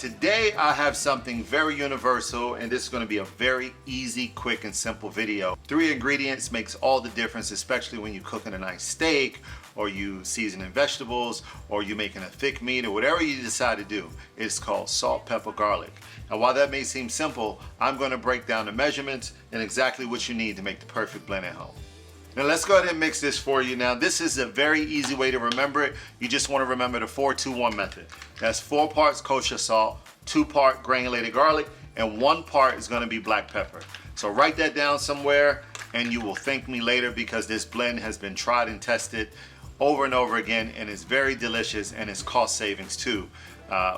Today I have something very universal, and this is going to be a very easy, quick, and simple video. 3 ingredients makes all the difference, especially when you're cooking a nice steak, or you seasoning vegetables, or you're making a thick meat, or whatever you decide to do. It's called salt, pepper, garlic. And while that may seem simple, I'm going to break down the measurements and exactly what you need to make the perfect blend at home. Now let's go ahead and mix this for you. Now this is a very easy way to remember it. You just want to remember the 4-2-1 method. That's 4 parts kosher salt, 2 parts granulated garlic, and 1 part is going to be black pepper. So write that down somewhere and you will thank me later, because this blend has been tried and tested over and over again, and it's very delicious, and it's cost savings too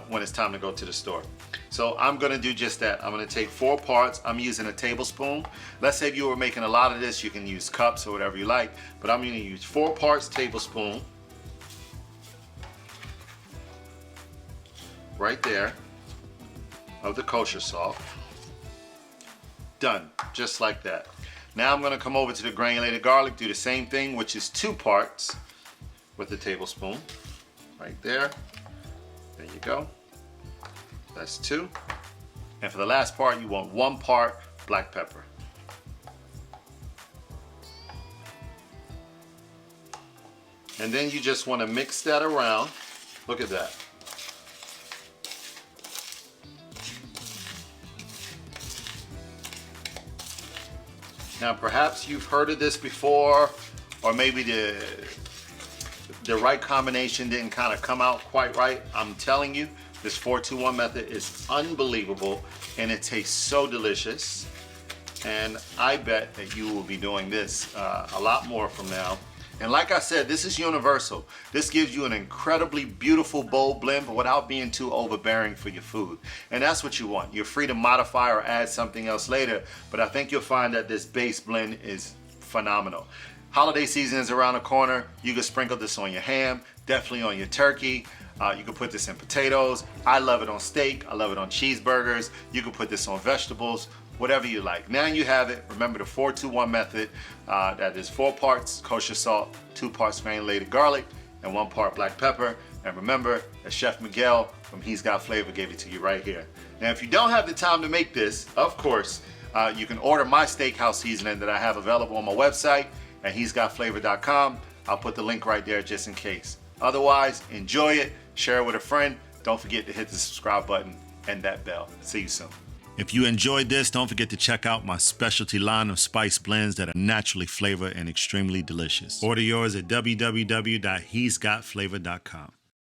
when it's time to go to the store. So I'm gonna do just that. I'm gonna take 4 parts. I'm using a tablespoon. Let's say if you were making a lot of this, you can use cups or whatever you like, but I'm gonna use 4 parts tablespoon right there of the kosher salt. Done, just like that. Now I'm gonna come over to the granulated garlic, do the same thing, which is 2 parts with the tablespoon right there. There you go. That's 2. And for the last part, you want 1 part black pepper. And then you just want to mix that around. Look at that. Now perhaps you've heard of this before, or maybe the right combination didn't kind of come out quite right. I'm telling you, this 4-2-1 method is unbelievable, and it tastes so delicious. And I bet that you will be doing this a lot more from now. And like I said, this is universal. This gives you an incredibly beautiful, bold blend, but without being too overbearing for your food. And that's what you want. You're free to modify or add something else later, but I think you'll find that this base blend is phenomenal. Holiday season is around the corner. You can sprinkle this on your ham, definitely on your turkey. You can put this in potatoes. I love it on steak. I love it on cheeseburgers. You can put this on vegetables, whatever you like. Now you have it. Remember the 4-2-1 method. That is 4 parts kosher salt, 2 parts granulated garlic, and 1 part black pepper. And remember that Chef Miguel from He's Got Flavor gave it to you right here. Now if you don't have the time to make this, of course, you can order my steakhouse seasoning that I have available on my website at he'sgotflavor.com. I'll put the link right there just in case. Otherwise, enjoy it, share it with a friend. Don't forget to hit the subscribe button and that bell. See you soon. If you enjoyed this, don't forget to check out my specialty line of spice blends that are naturally flavored and extremely delicious. Order yours at www.he'sgotflavor.com.